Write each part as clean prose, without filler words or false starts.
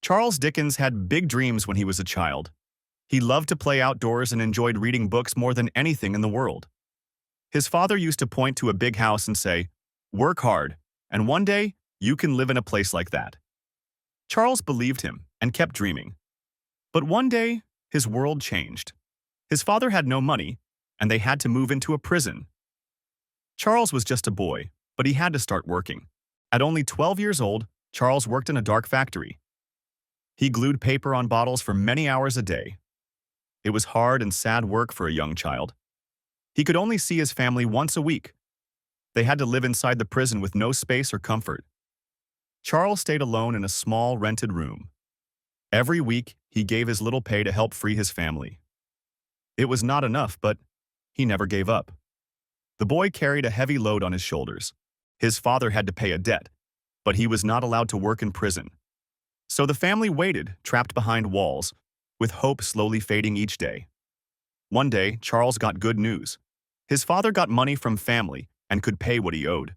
Charles Dickens had big dreams when he was a child. He loved to play outdoors and enjoyed reading books more than anything in the world. His father used to point to a big house and say, "Work hard, and one day you can live in a place like that." Charles believed him and kept dreaming. But one day, his world changed. His father had no money, and they had to move into a prison. Charles was just a boy, but he had to start working. At only 12 years old, Charles worked in a dark factory. He glued paper on bottles for many hours a day. It was hard and sad work for a young child. He could only see his family once a week. They had to live inside the prison with no space or comfort. Charles stayed alone in a small rented room. Every week, he gave his little pay to help free his family. It was not enough, but he never gave up. The boy carried a heavy load on his shoulders. His father had to pay a debt, but he was not allowed to work in prison. So the family waited, trapped behind walls, with hope slowly fading each day. One day, Charles got good news. His father got money from family and could pay what he owed.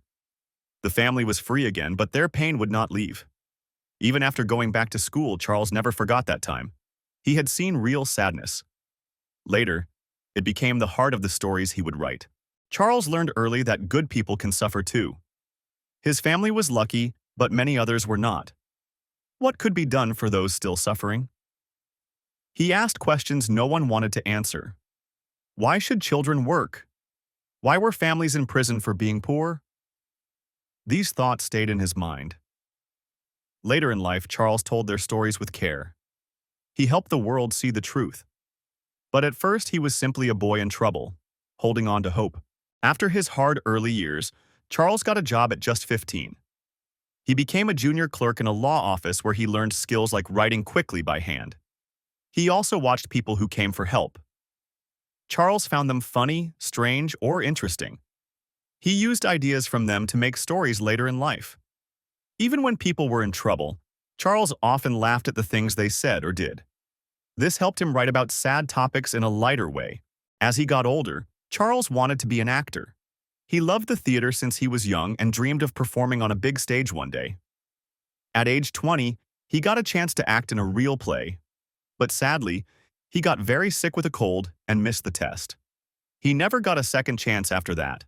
The family was free again, but their pain would not leave. Even after going back to school, Charles never forgot that time. He had seen real sadness. Later, it became the heart of the stories he would write. Charles learned early that good people can suffer too. His family was lucky, but many others were not. What could be done for those still suffering? He asked questions no one wanted to answer. Why should children work? Why were families in prison for being poor? These thoughts stayed in his mind. Later in life, Charles told their stories with care. He helped the world see the truth. But at first, he was simply a boy in trouble, holding on to hope. After his hard early years, Charles got a job at just 15. He became a junior clerk in a law office where he learned skills like writing quickly by hand. He also watched people who came for help. Charles found them funny, strange, or interesting. He used ideas from them to make stories later in life. Even when people were in trouble, Charles often laughed at the things they said or did. This helped him write about sad topics in a lighter way. As he got older, Charles wanted to be an actor. He loved the theater since he was young and dreamed of performing on a big stage one day. At age 20, he got a chance to act in a real play. But sadly, he got very sick with a cold and missed the test. He never got a second chance after that.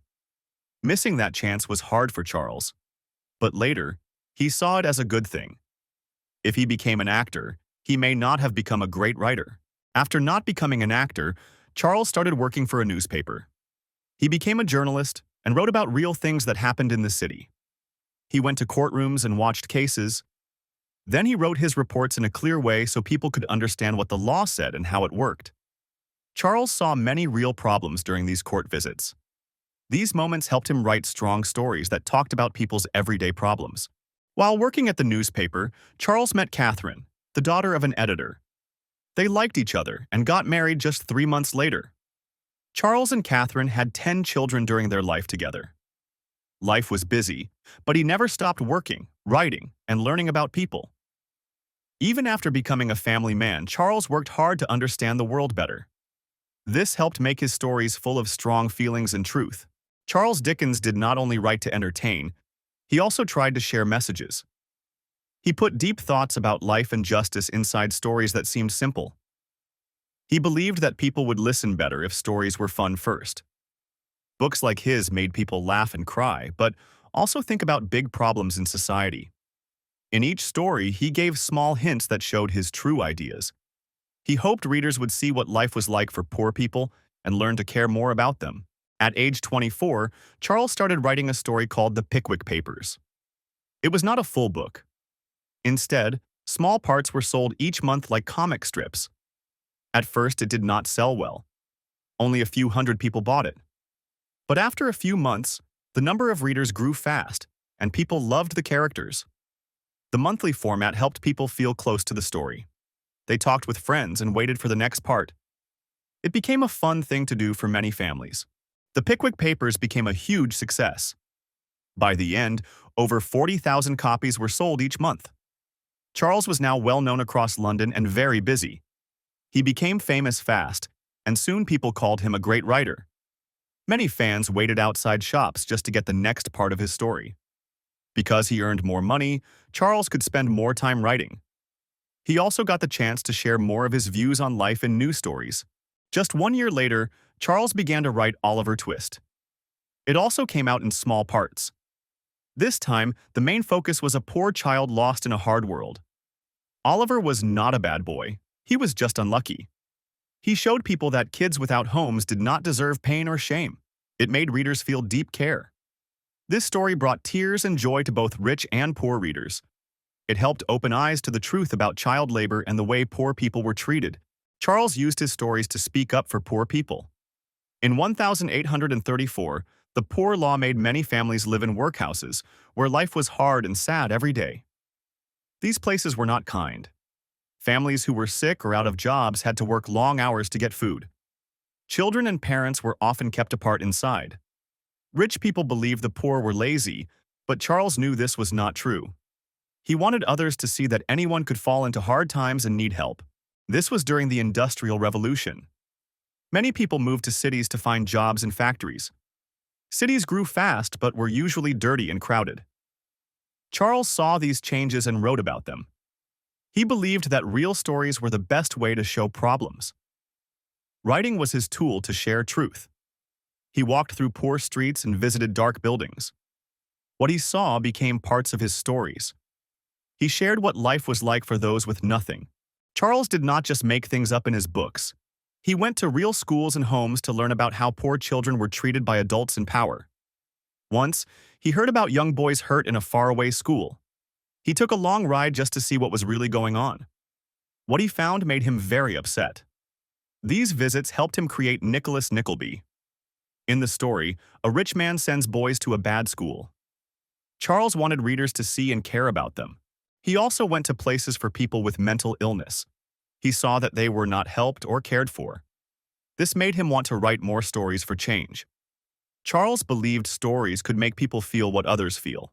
Missing that chance was hard for Charles. But later, he saw it as a good thing. If he became an actor, he may not have become a great writer. After not becoming an actor, Charles started working for a newspaper. He became a journalist and wrote about real things that happened in the city. He went to courtrooms and watched cases. Then he wrote his reports in a clear way so people could understand what the law said and how it worked. Charles saw many real problems during these court visits. These moments helped him write strong stories that talked about people's everyday problems. While working at the newspaper, Charles met Catherine, the daughter of an editor. They liked each other and got married just 3 months later. Charles and Catherine had 10 children during their life together. Life was busy, but he never stopped working, writing, and learning about people. Even after becoming a family man, Charles worked hard to understand the world better. This helped make his stories full of strong feelings and truth. Charles Dickens did not only write to entertain, he also tried to share messages. He put deep thoughts about life and justice inside stories that seemed simple. He believed that people would listen better if stories were fun first. Books like his made people laugh and cry, but also think about big problems in society. In each story, he gave small hints that showed his true ideas. He hoped readers would see what life was like for poor people and learn to care more about them. At age 24, Charles started writing a story called The Pickwick Papers. It was not a full book. Instead, small parts were sold each month like comic strips. At first, it did not sell well. Only a few hundred people bought it. But after a few months, the number of readers grew fast, and people loved the characters. The monthly format helped people feel close to the story. They talked with friends and waited for the next part. It became a fun thing to do for many families. The Pickwick Papers became a huge success. By the end, over 40,000 copies were sold each month. Charles was now well known across London and very busy. He became famous fast, and soon people called him a great writer. Many fans waited outside shops just to get the next part of his story. Because he earned more money, Charles could spend more time writing. He also got the chance to share more of his views on life in news stories. Just 1 year later, Charles began to write Oliver Twist. It also came out in small parts. This time, the main focus was a poor child lost in a hard world. Oliver was not a bad boy. He was just unlucky. He showed people that kids without homes did not deserve pain or shame. It made readers feel deep care. This story brought tears and joy to both rich and poor readers. It helped open eyes to the truth about child labor and the way poor people were treated. Charles used his stories to speak up for poor people. In 1834, the Poor Law made many families live in workhouses, where life was hard and sad every day. These places were not kind. Families who were sick or out of jobs had to work long hours to get food. Children and parents were often kept apart inside. Rich people believed the poor were lazy, but Charles knew this was not true. He wanted others to see that anyone could fall into hard times and need help. This was during the Industrial Revolution. Many people moved to cities to find jobs in factories. Cities grew fast but were usually dirty and crowded. Charles saw these changes and wrote about them. He believed that real stories were the best way to show problems. Writing was his tool to share truth. He walked through poor streets and visited dark buildings. What he saw became parts of his stories. He shared what life was like for those with nothing. Charles did not just make things up in his books. He went to real schools and homes to learn about how poor children were treated by adults in power. Once, he heard about young boys hurt in a faraway school. He took a long ride just to see what was really going on. What he found made him very upset. These visits helped him create Nicholas Nickleby. In the story, a rich man sends boys to a bad school. Charles wanted readers to see and care about them. He also went to places for people with mental illness. He saw that they were not helped or cared for. This made him want to write more stories for change. Charles believed stories could make people feel what others feel.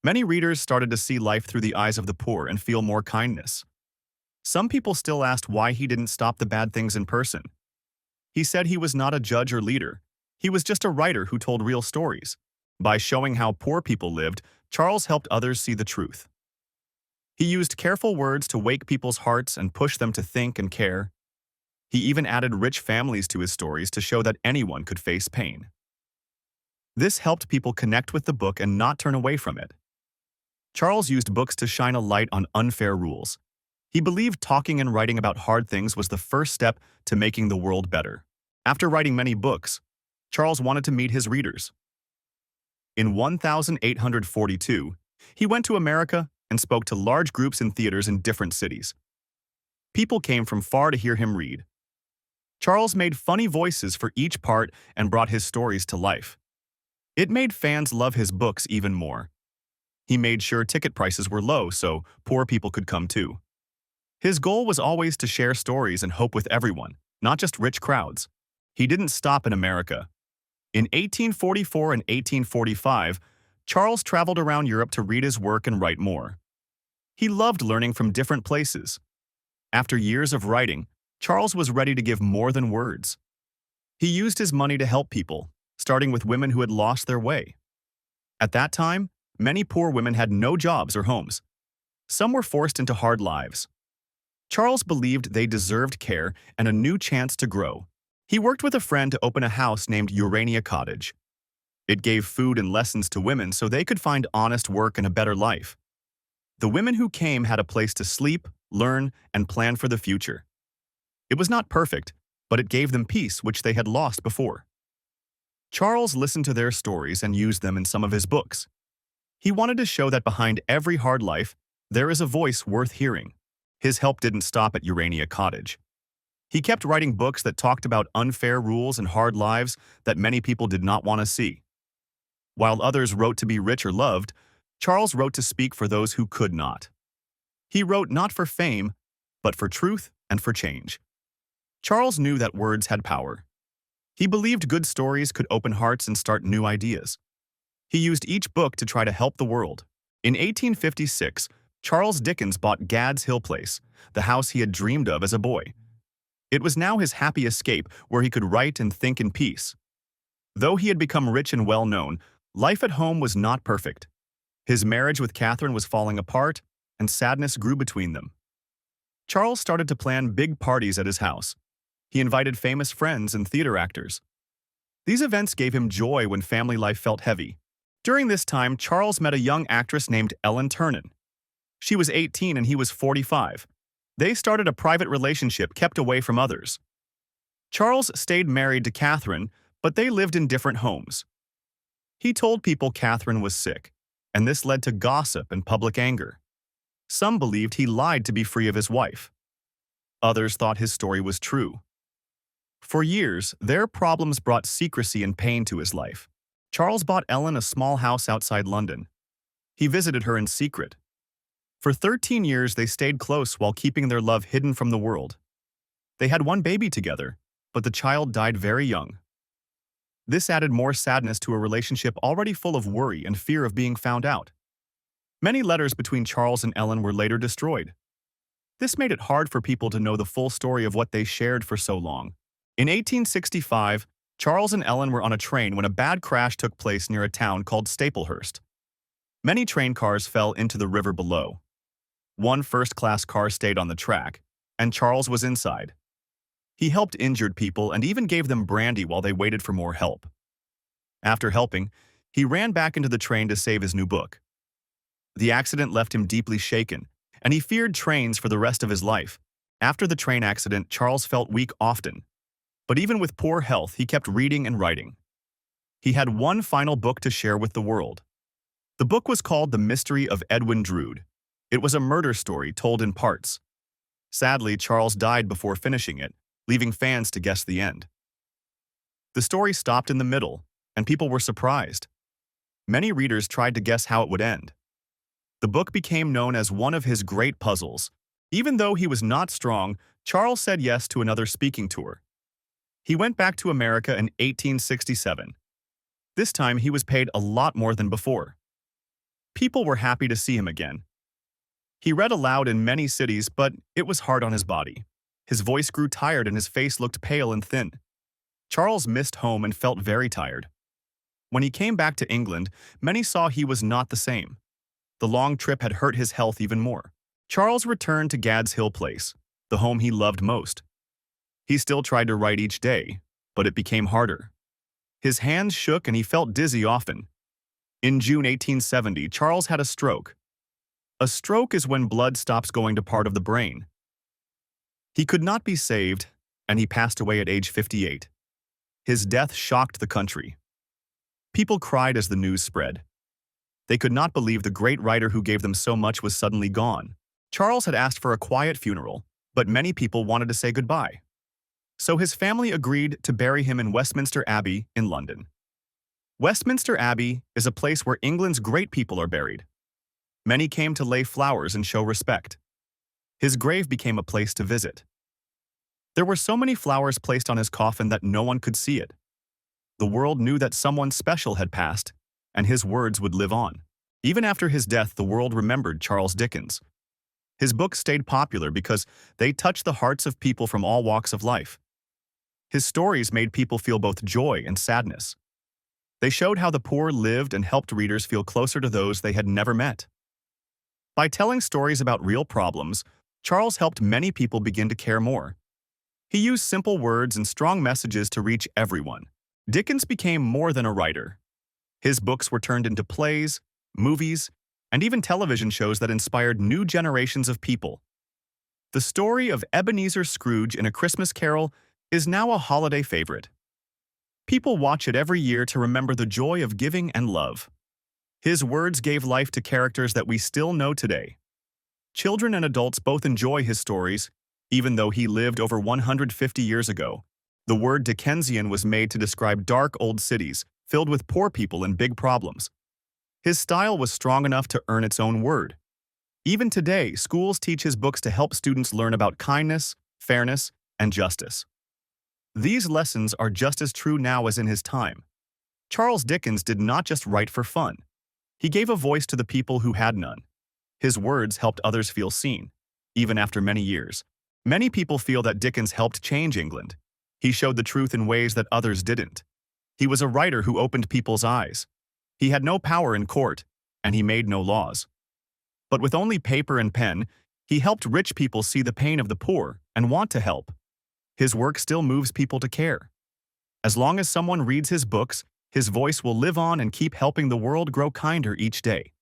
Many readers started to see life through the eyes of the poor and feel more kindness. Some people still asked why he didn't stop the bad things in person. He said he was not a judge or leader. He was just a writer who told real stories. By showing how poor people lived, Charles helped others see the truth. He used careful words to wake people's hearts and push them to think and care. He even added rich families to his stories to show that anyone could face pain. This helped people connect with the book and not turn away from it. Charles used books to shine a light on unfair rules. He believed talking and writing about hard things was the first step to making the world better. After writing many books, Charles wanted to meet his readers. In 1842, he went to America and spoke to large groups in theaters in different cities. People came from far to hear him read. Charles made funny voices for each part and brought his stories to life. It made fans love his books even more. He made sure ticket prices were low so poor people could come too. His goal was always to share stories and hope with everyone, not just rich crowds. He didn't stop in America. In 1844 and 1845, Charles traveled around Europe to read his work and write more. He loved learning from different places. After years of writing, Charles was ready to give more than words. He used his money to help people, starting with women who had lost their way. At that time, many poor women had no jobs or homes. Some were forced into hard lives. Charles believed they deserved care and a new chance to grow. He worked with a friend to open a house named Urania Cottage. It gave food and lessons to women so they could find honest work and a better life. The women who came had a place to sleep, learn, and plan for the future. It was not perfect, but it gave them peace which they had lost before. Charles listened to their stories and used them in some of his books. He wanted to show that behind every hard life, there is a voice worth hearing. His help didn't stop at Urania Cottage. He kept writing books that talked about unfair rules and hard lives that many people did not want to see. While others wrote to be rich or loved, Charles wrote to speak for those who could not. He wrote not for fame, but for truth and for change. Charles knew that words had power. He believed good stories could open hearts and start new ideas. He used each book to try to help the world. In 1856, Charles Dickens bought Gad's Hill Place, the house he had dreamed of as a boy. It was now his happy escape where he could write and think in peace. Though he had become rich and well-known, life at home was not perfect. His marriage with Catherine was falling apart, and sadness grew between them. Charles started to plan big parties at his house. He invited famous friends and theater actors. These events gave him joy when family life felt heavy. During this time, Charles met a young actress named Ellen Ternan. She was 18 and he was 45. They started a private relationship kept away from others. Charles stayed married to Catherine, but they lived in different homes. He told people Catherine was sick, and this led to gossip and public anger. Some believed he lied to be free of his wife. Others thought his story was true. For years, their problems brought secrecy and pain to his life. Charles bought Ellen a small house outside London. He visited her in secret. For 13 years, they stayed close while keeping their love hidden from the world. They had one baby together, but the child died very young. This added more sadness to a relationship already full of worry and fear of being found out. Many letters between Charles and Ellen were later destroyed. This made it hard for people to know the full story of what they shared for so long. In 1865, Charles and Ellen were on a train when a bad crash took place near a town called Staplehurst. Many train cars fell into the river below. One first-class car stayed on the track, and Charles was inside. He helped injured people and even gave them brandy while they waited for more help. After helping, he ran back into the train to save his new book. The accident left him deeply shaken, and he feared trains for the rest of his life. After the train accident, Charles felt weak often. But even with poor health, he kept reading and writing. He had one final book to share with the world. The book was called The Mystery of Edwin Drood. It was a murder story told in parts. Sadly, Charles died before finishing it, leaving fans to guess the end. The story stopped in the middle, and people were surprised. Many readers tried to guess how it would end. The book became known as one of his great puzzles. Even though he was not strong, Charles said yes to another speaking tour. He went back to America in 1867. This time, he was paid a lot more than before. People were happy to see him again. He read aloud in many cities, but it was hard on his body. His voice grew tired and his face looked pale and thin. Charles missed home and felt very tired. When he came back to England, many saw he was not the same. The long trip had hurt his health even more. Charles returned to Gad's Hill Place, the home he loved most. He still tried to write each day, but it became harder. His hands shook and he felt dizzy often. In June 1870, Charles had a stroke. A stroke is when blood stops going to part of the brain. He could not be saved, and he passed away at age 58. His death shocked the country. People cried as the news spread. They could not believe the great writer who gave them so much was suddenly gone. Charles had asked for a quiet funeral, but many people wanted to say goodbye. So his family agreed to bury him in Westminster Abbey in London. Westminster Abbey is a place where England's great people are buried. Many came to lay flowers and show respect. His grave became a place to visit. There were so many flowers placed on his coffin that no one could see it. The world knew that someone special had passed, and his words would live on. Even after his death, the world remembered Charles Dickens. His books stayed popular because they touched the hearts of people from all walks of life. His stories made people feel both joy and sadness. They showed how the poor lived and helped readers feel closer to those they had never met. By telling stories about real problems, Charles helped many people begin to care more. He used simple words and strong messages to reach everyone. Dickens became more than a writer. His books were turned into plays, movies, and even television shows that inspired new generations of people. The story of Ebenezer Scrooge in A Christmas Carol is now a holiday favorite. People watch it every year to remember the joy of giving and love. His words gave life to characters that we still know today. Children and adults both enjoy his stories, even though he lived over 150 years ago. The word Dickensian was made to describe dark old cities filled with poor people and big problems. His style was strong enough to earn its own word. Even today, schools teach his books to help students learn about kindness, fairness, and justice. These lessons are just as true now as in his time. Charles Dickens did not just write for fun. He gave a voice to the people who had none. His words helped others feel seen, even after many years. Many people feel that Dickens helped change England. He showed the truth in ways that others didn't. He was a writer who opened people's eyes. He had no power in court, and he made no laws. But with only paper and pen, He helped rich people see the pain of the poor and want to help. His work still moves people to care. As long as someone reads his books, his voice will live on and keep helping the world grow kinder each day.